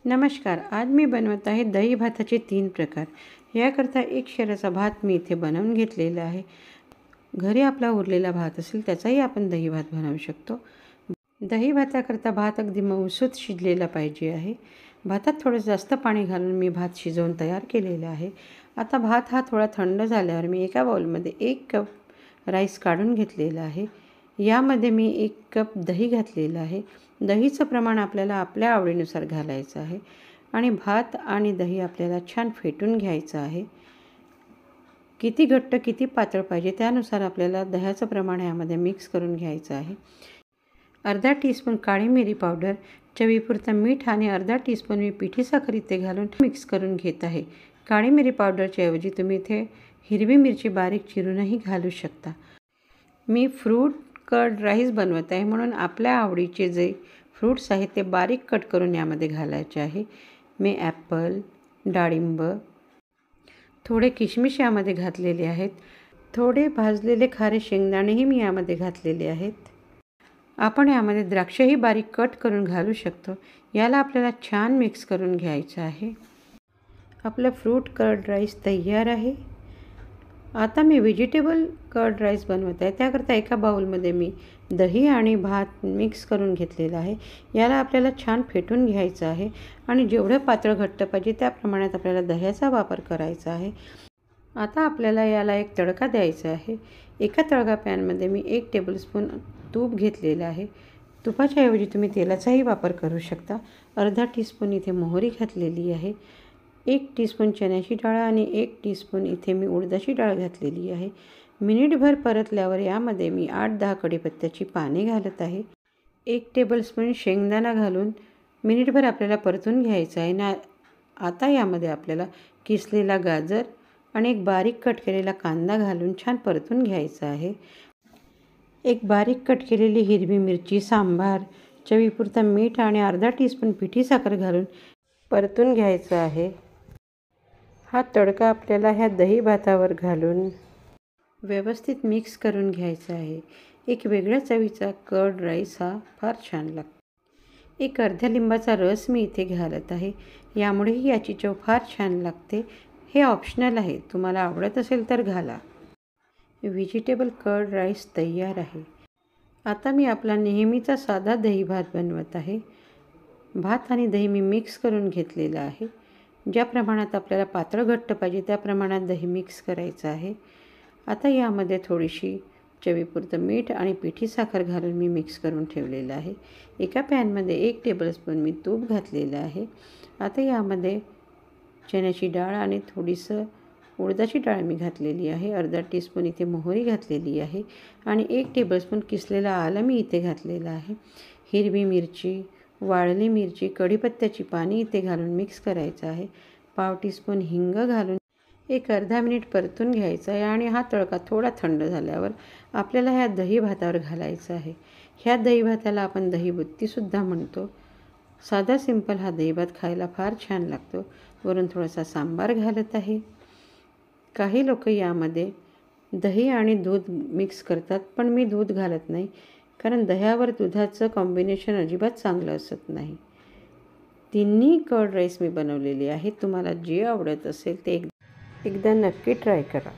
नमस्कार. आज मी बनवत आहे दही भाताचे 3 प्रकार. याकरता 1 शेराचा भात मी इथे बनवून घेतलेला आहे. घरी आपला उरलेला भात असेल त्याचाही आपण दही भात बनवू शकतो. दही भाताकरता भात अगदी मऊसूत शिजलेला पाहिजे आहे. भातात थोडं जास्त पाणी घालून मी भात शिजवून तयार केलेला आहे. आता भात हा थोडा थंड झाल्यावर मी एका बाउलमध्ये 1 कप राईस काढून घेतलेला आहे. यामध्ये मी 1 कप दही घातलेलं आहे. दहीचं प्रमाण आपल्याला आपल्या आवडीनुसार घालायचं आहे आणि भात आणि दही आपल्याला छान फेटून घ्यायचं आहे. किती घट्ट किती पातळ पाहिजे त्यानुसार आपल्याला दह्याचं प्रमाण यामध्ये मिक्स करून घ्यायचं आहे. अर्धा टीस्पून काळी मिरी पावडर, चवीपुरतं मीठ आणि अर्धा टीस्पून मी पिठी साखर इथे घालून मिक्स करून घेत आहे. काळी मिरी पावडरच्या ऐवजी तुम्ही इथे हिरवी मिरची बारीक चिरूनही घालू शकता. मी फ्रूट कर्ड राईस बनवत आहे म्हणून आपल्या आवडीचे जे फ्रूट्स आहेत ते बारीक कट करून यामध्ये घालायचे आहे. मी ॲपल, डाळिंब, थोडे किशमिश यामध्ये घातलेले आहेत. थोडे भाजलेले खारे शेंगदाणेही मी यामध्ये घातलेले आहेत. आपण यामध्ये द्राक्षही बारीक कट करून घालू शकतो. याला आपल्याला छान मिक्स करून घ्यायचं आहे. आपलं फ्रूट कर्ड राईस तयार आहे. आता मी व्हेजिटेबल कर्ड राईस बनवत आहे. त्याकरता एका बाउलमध्ये मी दही आणि भात मिक्स करून घेतलेला आहे. याला आपल्याला छान फेटून घ्यायचं आहे आणि जेवढं पातळ घट्ट पाहिजे त्या प्रमाणात आपल्याला दह्याचा वापर करायचा आहे. आता आपल्याला याला एक तडका द्यायचा आहे. एका तळका पॅनमध्ये मी 1 टेबलस्पून तूप घेतलेलं आहे. तुपाच्या ऐवजी तुम्ही तेलाचाही वापर करू शकता. अर्धा टीस्पून इथे मोहरी घातलेली आहे. 1 टीस्पून चण्याची डाळ आणि 1 टीस्पून इथे मी उडदाची डाळ घातलेली आहे. मिनिटभर परतल्यावर यामध्ये मी 8-10 कढीपत्त्याची पाने घालत आहे. 1 टेबलस्पून शेंगदाणा घालून मिनिटभर आपल्याला परतून घ्यायचं आहे ना. आता यामध्ये आपल्याला किसलेला गाजर आणि एक बारीक कट केलेला कांदा घालून छान परतून घ्यायचा आहे. एक बारीक कट केलेली हिरवी मिरची, सांबार, चवीपुरतं मीठ आणि अर्धा टीस्पून पिठी साखर घालून परतून घ्यायचं आहे. हा तडका आपल्याला ह्या दही भातावर घालून व्यवस्थित मिक्स करून घ्यायचा आहे. एक वेगळ्या चवीचा कर्ड राईस हा फार छान लागतो. एक अर्ध्या लिंबाचा रस मी इथे घालत आहे. यामुळेही याची चव फार छान लागते. हे ऑप्शनल आहे, तुम्हाला आवडत असेल तर घाला. व्हेजिटेबल कर्ड राईस तयार आहे. आता मी आपला नेहमीचा साधा दही भात बनवत आहे. भात आणि दही मी मिक्स करून घेतलेलं आहे. ज्या प्रमाणात आपल्याला पातळ घट्ट पाहिजे त्या प्रमाणात दही मिक्स करायचं आहे. आता यामध्ये थोडीशी चवीपुरतं मीठ आणि पिठी साखर घालून मी मिक्स करून ठेवलेलं आहे. एका पॅनमध्ये 1 टेबलस्पून मी तूप घातलेलं आहे. आता यामध्ये चण्याची डाळ आणि थोडीसं उडदाची डाळ मी घातलेली आहे. अर्धा टीस्पून इथे मोहरी घातलेली आहे आणि 1 टेबलस्पून किसलेला आलं मी इथे घातलेलं आहे. हिरवी मिरची, वाळली मिरची, कढीपत्त्याची पाने इथे घालून मिक्स करायचं आहे. पाव टीस्पून हिंग घालून एक अर्धा मिनिट परतून घ्यायचा आहे आणि हा तडका थोडा थंड झाल्यावर आपल्याला ह्या दही भातावर घालायचा आहे. ह्या दही भाताला आपण दही बुत्तीसुद्धा म्हणतो. साधा सिंपल हा दही भात खायला फार छान लागतो. वरून थोडासा सांबार घालत आहे. काही लोक यामध्ये दही आणि दूध मिक्स करतात, पण मी दूध घालत नाही कारण दह्यावर दुधाचं कॉम्बिनेशन अजिबात चांगलं असत नाही. तिन्ही कर्ड राईस मी बनवलेले आहेत. तुम्हाला जे आवडत असेल ते एकदा नक्की ट्राय करा.